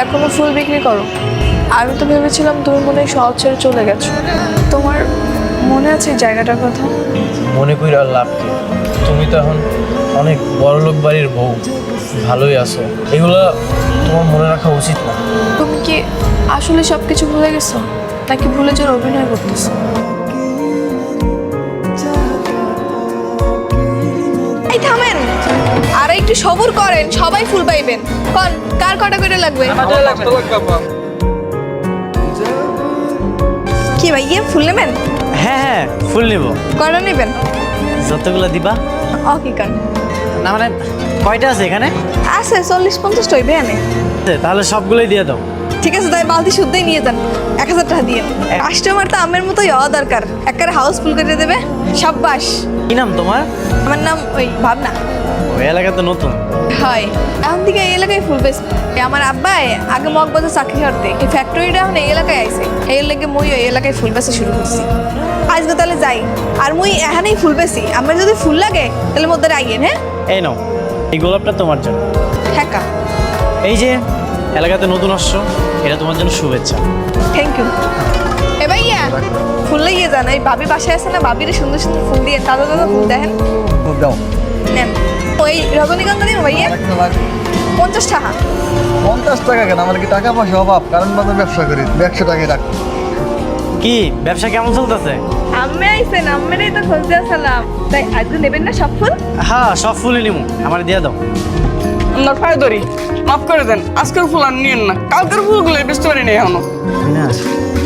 এখনো ফুল বিক্রি করো? আমি তো ভেবেছিলাম তুমি মনে হয় শহর ছেড়ে চলে গেছো। তোমার মনে আছে এই জায়গাটার কথা? মনে করি আর লাভ কি, তুমি তো এখন অনেক বড়লোক বাড়ির বউ, ভালোই আছো। এগুলো তোমার মনে রাখা উচিত না। তুমি কি আসলে সব কিছু ভুলে গেছো, নাকি ভুলে যাওয়ার অভিনয় করতেছো? এই থামেন, আর একটু সবুর করেন, সবাই ফুল পাইবেন। কোন কার কটা করে লাগবে? কি ভাই ফুল নেবেন? হ্যাঁ হ্যাঁ, ফুল নিব। কটা নেবেন? যতগুলো দিবা। ও কি কান না মানে কয়টা আছে এখানে? আছে 40-50 হইবে এনে। তাহলে সবগুলোই দিয়ে দাও। ঠিক আছে, তাই বালতি শুদ্ধই নিয়ে যান। 1000 টাকা দিয়ে। কাস্টমার তো আমের মতোই হওয়া দরকার, একবারে হাউসফুল করে দেবে। সাব্বাস। কি নাম তোমার? আমার নাম ওই ভাবনা। ওই এলাকা তো নতুন। হয়, এখন থেকে এই এলাকায় ফুল বেশ। আমার আব্বাই আগে মগবাজার চাকরি করতে, এই ফ্যাক্টরিটা এখন এই এলাকায় আইছে। এই লেগে মুই এই এলাকায় ফুল বেচা শুরু করছি। আজকে তাহলে যাই, আর মুই এখানেই ফুল বেশি। আমার যদি ফুল লাগে তাহলে মধ্যে আইয়েন। হ্যাঁ, এই নাও, এই গোলাপটা তোমার জন্য। হ্যাঁ কা, এই যে এলাকাতে নতুন আসছো, এটা তোমার জন্য শুভেচ্ছা। Thank you. এ ভাইয়া ফুল লাগিয়ে যান। এই ভাবি বাসায় আছে না, ভাবিরে সুন্দর সুন্দর ফুল দিয়ে তাজা তাজা ফুল দেখেন। দাও নেন। ওই রজনীগন্ধা দিব ভাইয়া 50 টাকা। 50 টাকা কেন? আমার কি টাকা পয়সা অভাব? কারণ বাজার ব্যবসা করি, 100 টাকায় রাখ। কি ব্যবসা কেমন চলতেছে? আম্মে আইছেন, আম্মেরই তো খুঁজতে আসলাম। তাই আজকে নেবেন না সব ফুল? হ্যাঁ, সব ফুলই নিমু, আমার দিয়ে দাও। আপনার পায়ে ধরি, মাফ করে দেন। আজকের ফুল আর নিয়েন না, কালকের ফুলগুলো বেচতে পারিনি এখনো। না,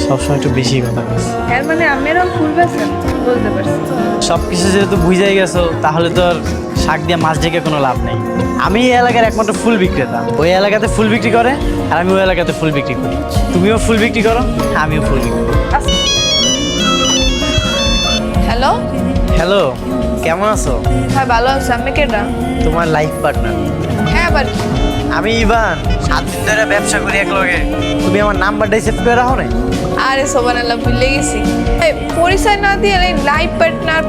সবসময় একটু বেশি কথা বলছি। এর মানে আম্মেরও ফুল বেচেন? বুঝতে পারছি। সব কিছু যেহেতু বুঝাই গেছো, তাহলে তো আর শাক দিয়ে মাছ ঢেকে কোনো লাভ নেই। আমি এই এলাকার একমাত্র ফুল বিক্রেতা। ওই এলাকাতে ফুল বিক্রি করে, আর আমি ওই এলাকাতে ফুল বিক্রি করি। তুমিও ফুল বিক্রি করো, আমিও ফুল বিক্রি করি। হ্যালো, হ্যালো, কেমন আছো? হ্যাঁ ভালো আছে। আমি কেডা? তোমার লাইফ পার্টনার। হ্যাঁ আবার আমি ইভান, 7 দিন ধরে ব্যবসা করি একলগে। তুমি আমার নাম্বারটাই সেভ করে রাখো না? আরে সোবানাল্লাহ, ভুলে গেছি। এই পরিচয় না দিয়ে এই লাইফ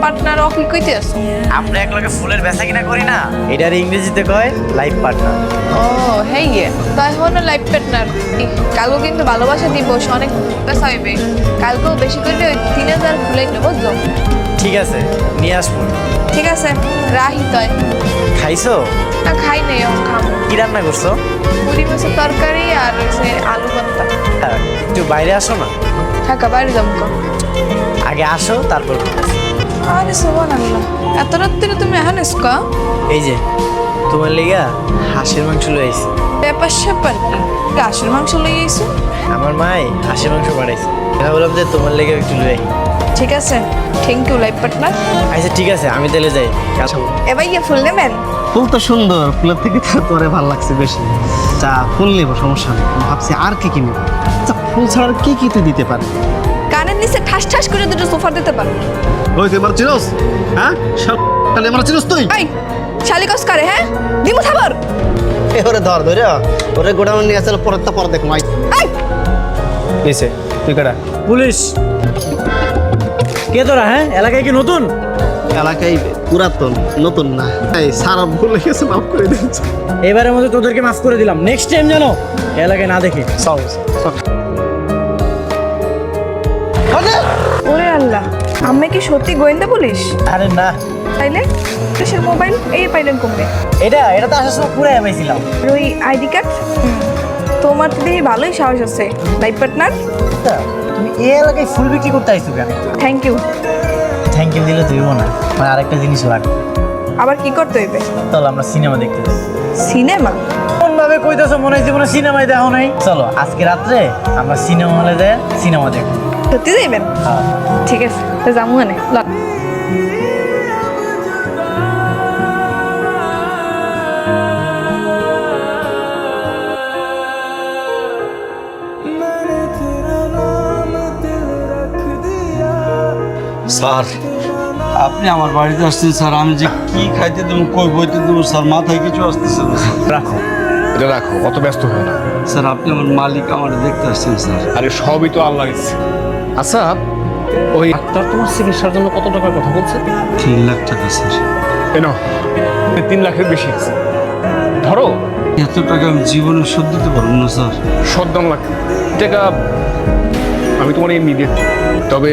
পার্টনার অকি কইতে আসো? আমরা একলগে ফুলের বেচা কিনা করি না, এটার ইংরেজিতে কয় লাইফ পার্টনার। ও হেই গে, তাই হলো লাইফ পার্টনার। কালকে কিন্তু ভালোবাসা দিবস, অনেক বেচা হইবে। কালকেও বেশি করে ওই 3000 ফুলাই নেবো, বুঝছো? ঠিক আছে, নিয়ে আসবো। ঠিক আছে, রাহি তয়। খাইছো? না খাই নাই, এখন খাবো। কি রান্না করছো? পুরি মাছের তরকারি আর হচ্ছে আলু ভর্তা। হ্যাঁ, একটু বাইরে আসো না। হ্যাঁ বাইরে যাবো। আগে আসো, তারপর বলতেছি। আরে সোবানাল্লাহ, এত রাত্রে তুমি এখন এসকা? এই যে তোমার লেগা হাঁসের মাংস লই আইছি। ব্যাপার স্যাপার কি? গাছের মাংস লই আইছো? আমার মাই হাঁসের মাংস বানাইছে, এটা বললাম যে তোমার লেগে একটু লই আই। ঠিক আছে, থ্যাংক ইউ লাইফ পার্টনার। আচ্ছা ঠিক আছে, আমি তাহলে যাই। আচ্ছা, এবার ইয়ে ফুল নেবেন? ফুল তো সুন্দর, ফুলের থেকে তো তোরে ভালো লাগছে বেশি। চা ফুল নেবো, সমস্যা নেই। ভাবছি আর কি কিনবো। আচ্ছা, ফুল ছাড়া আর কি কি তুই দিতে পারে? কানের নিচে ঠাস ঠাস করে দুটো সোফা দিতে পারো। ওই তুই আমার চিনোস? হ্যাঁ, সব তাহলে আমার চিনোস তুই? এই শালিকস করে, হ্যাঁ দিমু থাবর। এ ওরে ধর ধরে ওরে গোডাউন নিয়ে আসলে পরে দেখো। এই এসে তুই কাটা পুলিশ কে তোরা? হ্যাঁ, এলাকায় কি নতুন? এলাকায় পুরাতন, নতুন না। এই সারা ভুলে গেছে, মাফ করে দিয়েছে। এবারের মধ্যে তোদেরকে মাফ করে দিলাম, নেক্সট টাইম যেন এলাকায় না দেখে। ওরে আল্লাহ, আমি কি সত্যি গোয়েন্দা পুলিশ? আরে না, তাইলে পুলিশের মোবাইল এই পাইলেন কমবে? এটা তো আসার সময় পুরাই পাইছিলাম। আর ওই আইডি কার্ড? তোমার তো দেখি ভালোই সাহস আছে লাইফ পার্টনার। তুমি এই এলাকায় ফুল বিক্রি করতে আইছো কেন? Thank you. থ্যাংক ইউ দিলে তুইও না, মানে আরেকটা জিনিস লাগবে। আবার কি করতে হইবে? চলো আমরা সিনেমা দেখতে যাই। সিনেমা? কোন ভাবে কইতেছো, মনে হয় জীবনে সিনেমায় দেখো নাই? চলো আজকে রাত্রে আমরা সিনেমা হলে যাই সিনেমা দেখবো। সত্যি যাইবেন? ঠিক আছে, তো যাবো এনে। স্যার, আপনি আমার বাড়িতে আসছেন স্যার, আমি যে কি খাইতে দেবো, কই বইতে দেবো স্যার, মাথায় কিছু আসতেছে না স্যার। রাখো, এটা রাখো, অত ব্যস্ত হয় না। স্যার আপনি আমার মালিক, আমার দেখতে আসছেন স্যার। আরে সবই তো আল্লাহর ইচ্ছে। আচ্ছা, ওই ডাক্তার তোমার চিকিৎসার জন্য কত টাকার কথা বলছে? 3 লাখ টাকা স্যার। কেন 3 লাখের বেশি আছে। ধরো এত টাকা আমি জীবনে শোধ দিতে পারবো না স্যার। সদ্দাম লাখ টাকা আমি তোমার এমনি দিয়ে দিই। তবে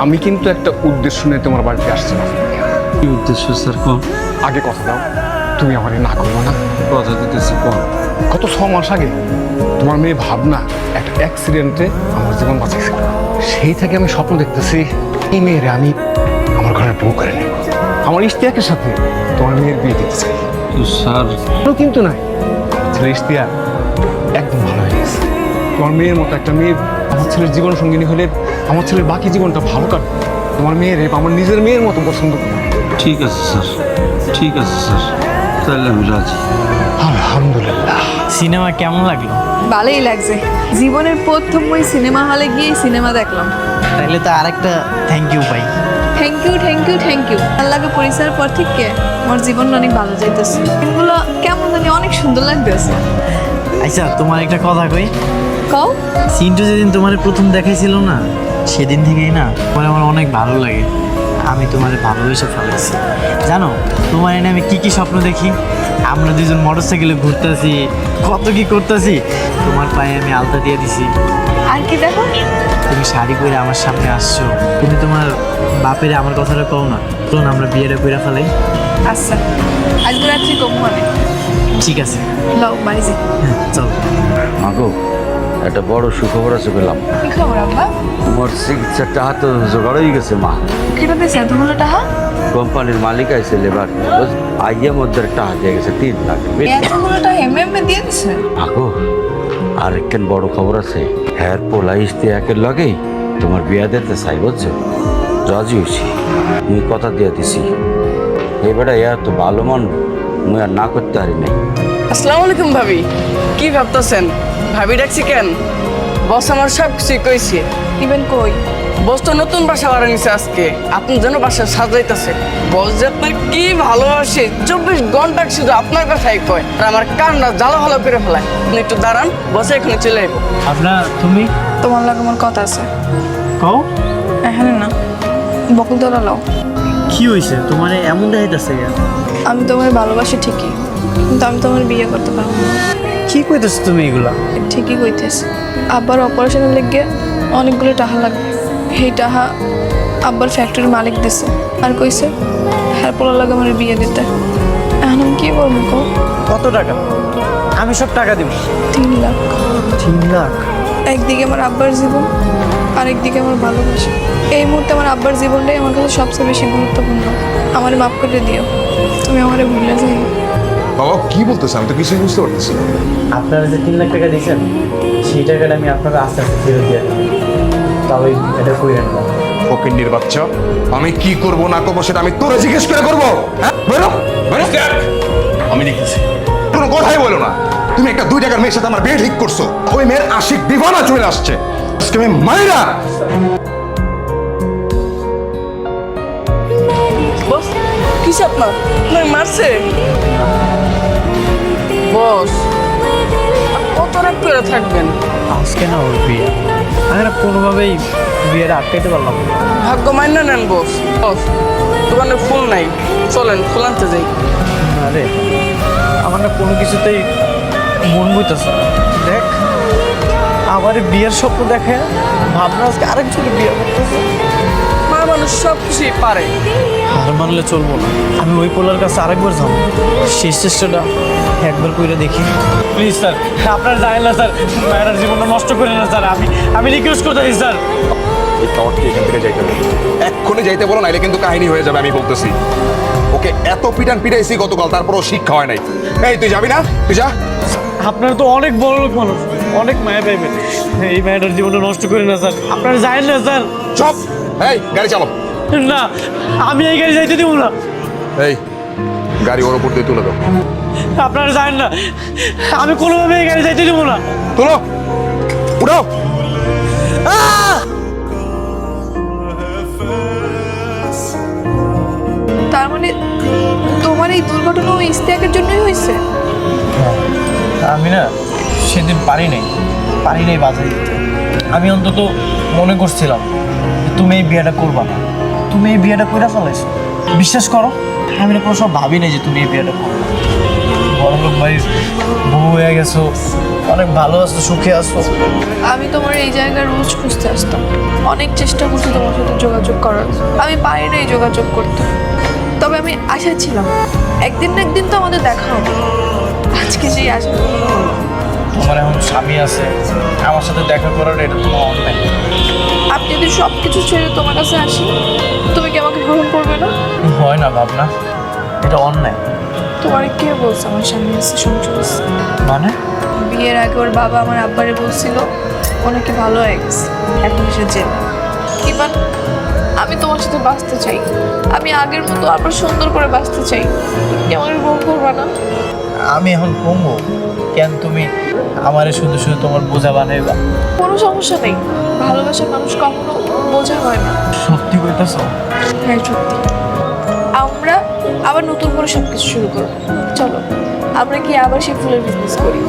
আমি কিন্তু একটা উদ্দেশ্য নিয়ে তোমার বাড়িতে আসছি না। কি উদ্দেশ্য স্যার কোন? আগে কথা দাও, তুমি আমার না করবো না। কথা দিতেছি কোন? গত 6 মাস আগে তোমার মেয়ে ভাবনা একটা অ্যাক্সিডেন্টে আমার জীবন বাঁচাইছিল। সেই থেকে আমি স্বপ্ন দেখতেছি এই মেয়েরে আমি আমার ঘরের বউ করে নেব। আমার ইশতিয়াকের সাথে তোমার মেয়ের বিয়ে দিতে চাই। তো স্যার কোনো কিন্তু নাই, ছেলে ইশতিয়াক একদম ভালো হয়ে গেছে। তোমার মেয়ের মতো একটা মেয়ে আমার ছেলের জীবন সঙ্গিনী হলে আমার ছেলের বাকি জীবনটা ভালো কাটবে। তোমার মেয়ের আমার নিজের মেয়ের মতো পছন্দ করি। ঠিক আছে স্যার, ঠিক আছে স্যার, তাহলে আমি রাজি। আলহামদুলিল্লাহ। সিনেমা কেমন লাগলো? ভালোই লাগছে। জীবনের প্রথম ওই সিনেমা হলে গিয়ে সিনেমা দেখলাম। তাইলে তো আরেকটা থ্যাংক ইউ পাই। Thank you thank you thank you. আল্লাহকে পরিচয়ের পর থেকে আমার জীবন অনেক ভালো যাইতেছে। এগুলো কেমন জানি অনেক সুন্দর লাগতেছে। আচ্ছা তোমার একটা কথা কই, কও। সিন্টু যেদিন তোমার প্রথম দেখাইছিল না, সেদিন থেকেই না তোমার আমার অনেক ভালো লাগে। আমি তোমার ভালোবেসে ফেলেছি। জানো তোমার এনে আমি কি কি স্বপ্ন দেখি? আমরা দুজন মোটর সাইকেলে ঘুরতেছি, কত কি করতেছি। তোমার পায়ে আমি আলতা দিয়ে দিছি। আর কি দেখো? তুমি শাড়ি পরে আমার সামনে আসছো। তুমি তোমার বাপেরে আমার কথাটা কও না, চলুন আমরা বিয়েটা করে ফেলাই। আচ্ছা, আজকে রাত্রি কম মানে। ঠিক আছে, লও বাড়ি যাই। হ্যাঁ চল। মাগো, একটা বড় সুখবর আছে পেলাম। কি খবর আব্বা? তোমার চিকিৎসার টাকা তো জোগাড় হয়ে গেছে মা। কেটে দিয়েছে এতগুলো টাকা? কোম্পানির মালিক আইছে লেবার আইয়ের মধ্যে টাকা দিয়ে গেছে 3 লাখ। এতগুলো টাকা এমএমএ দিয়ে দিছে? মাগো, আর একখান বড় খবর আছে। হ্যাঁ, পোলা ইশতিয়াকের লগেই তোমার বিয়া দিতে চাই, বুঝছো? রাজি হয়েছি, মুই কথা দিয়ে দিছি। এবারে এত ভালো মন মুই আর না করতে পারি নাই। আসসালামু আলাইকুম ভাবি। কি ভাবতেছেন? ভাবি ডাকছি কেন? বস আমার সব কিছু কইছে। ইভেন কই? বস তো নতুন বাসা ভাড়া নিছে আজকে। আপনি যেন বাসা সাজাইতেছে। বস যে আপনার কি ভালোবাসে, 24 ঘন্টা শুধু আপনার কথাই কয়। আর আমার কানটা জ্বালা ভালো করে ফেলায়। আপনি একটু দাঁড়ান, বসে এখানে চলে আইব। আপনার তুমি তোমার লাগে আমার কথা আছে। কও এখানে না, বকুলতলা লাও। কি হয়েছে তোমার এমন দেখাইতেছে? আমি তোমার ভালোবাসি ঠিকই, কিন্তু আমি তোমার বিয়ে করতে পারবো না। কি কইতেছো তুমি এগুলা? ঠিকই কইতেছি। আব্বার অপারেশনের লেগে অনেকগুলো টাকা লাগবে। সেই টাকা আব্বার ফ্যাক্টরির মালিক দিছে আর কইছে হ্যাঁ পোলার লাগে আমার বিয়ে দিতে। এখন আমি কি করবো কও? কত টাকা? আমি সব টাকা দিব। 3 লাখ। 3 লাখ? একদিকে আমার আব্বার জীবন, আরেকদিকে আমার ভালোবাসা। এই মুহূর্তে আমার আব্বার জীবনটাই আমার কাছে সবচেয়ে বেশি গুরুত্বপূর্ণ। আমারে মাফ করে দিও, তুমি আমারে ভুলে যাই। বাবা কি বলতেছে? আমি তো কিছুই বুঝতে পারতেছি না। আপনারা যে 3 লাখ টাকা দিয়েছেন, সেই টাকাটা আমি আপনাকে আস্তে আস্তে ফেরত দিয়ে দেবো। তাও এটা কইরেন না। ফকিন্নির বাচ্চা, আমি কি করব না করবো সেটা আমি তোরে জিজ্ঞেস করে করবো? হ্যাঁ, বেরো বেরো। আমি লিখেছি, কোনো কথাই বলো না। তুমি একটা 2 টাকার মেয়ের সাথে আমার বিয়ে ঠিক করছো। ওই মেয়ের আশিক দিবানা চলে আসছে, আজকে আমি মাইরা। বস কিসে আপনার? আপনার মারছে? বস কত রাত করে থাকবেন? আজকে না ওর বিয়ে, আমি না কোনোভাবেই বিয়েটা আটকাইতে পারলাম না। ভাগ্য মান্য নেন বস। বস দোকানে ফুল নাই, চলেন ফুল আনতে যাই। আরে আমার না কোনো কিছুতেই মন বইতেছে না। দেখ আমার বিয়ের স্বপ্ন দেখে ভাবনা আজকে আরেকজনের বিয়ে করতেছে। মা মানুষ সব কিছুই পারে। হার মানলে চলবো না। আমি ওই পোলার কাছে আরেকবার যাবো, শেষ চেষ্টাটা একবার করে দেখি। প্লিজ স্যার, আপনার যায় না স্যার, মায়ের জীবনটা নষ্ট করে না স্যার। আমি রিকোয়েস্ট করতেছি স্যার। এই টাওয়ারটি এখান থেকে যাইতে হবে, এক্ষুনি যাইতে বলো, নাইলে কিন্তু কাহিনী হয়ে যাবে। আমি বলতেছি, ওকে এত পিটান পিটাইছি গতকাল, তারপরও শিক্ষা হয় নাই। এই তুই যাবি না? তুই যা। আপনার তো অনেক বড় লোক মানুষ, অনেক মায়া পাইবেন। এই মায়ের জীবনটা নষ্ট করে না স্যার, আপনারা যায় না স্যার। চপ, এই গাড়ি চালো। না, আমি এই গাড়ি যাইতে দিব না। এই গাড়ি ওর উপর দিয়ে তুলে দাও। আপনারা যায় না, আমি কোনোভাবে এই গাড়ি যাইতে দিব না। তুলো, উঠাও। তার মানে তোমার এই দুর্ঘটনা ওই ইশতিয়াকের জন্যই হয়েছে? আমি না সেদিন পারি নাই বাজারে দিতে। আমি অন্তত মনে করছিলাম যে তুমি এই বিয়েটা করবা না। তুমি এই বিয়েটা করে ফেলাইছো। বিশ্বাস করো, আমি না কোনো সব ভাবি নাই যে তুমি এই বিয়েটা করবে। বড়লোক বাড়ির বউ হয়ে গেছো, অনেক ভালো আছো, সুখে আছো। আমি তোমার এই জায়গায় রোজ খুঁজতে আসতাম, অনেক চেষ্টা করছি তোমার সাথে যোগাযোগ করার, আমি পারি না এই যোগাযোগ করতে। তবে আমি আশা ছিলাম একদিন না একদিন তো আমাদের দেখা হবে। আজকে সেই আশা পূর্ণ হলো। তোমার এখন স্বামী আছে, আমার সাথে দেখা করার এটা তোমার অন্যায়। আমি যদি সব কিছু ছেড়ে তোমার কাছে আসি, তুমি কি আমাকে গ্রহণ করবে না? হয় না ভাবনা, এটা অন্যায়। তোমার কে বলছে আমার স্বামী আছে, সংসার আছে? মানে বিয়ের আগে ওর বাবা আমার আব্বারে বলছিল অনেকে ভালো হয়ে গেছে, এখন সে জেলে। ইমান, আমি তোমার সাথে বাঁচতে চাই, আমি আগের মতো আবার সুন্দর করে বাঁচতে চাই। তুমি কি আমাকে গ্রহণ করবে না? আমি এখন কমবো কেন? তুমি আমারে শুধু শুধু তোমার বোঝা বানাইবা? কোনো সমস্যা নেই, ভালোবাসার মানুষ কখনো বোঝা হয় না। সত্যি কইতাছ? হ্যাঁ সত্যি। আমরা আবার নতুন করে সব কিছু শুরু করবো। চলো আমরা কি আবার সেই ফুলের বিজনেস করি?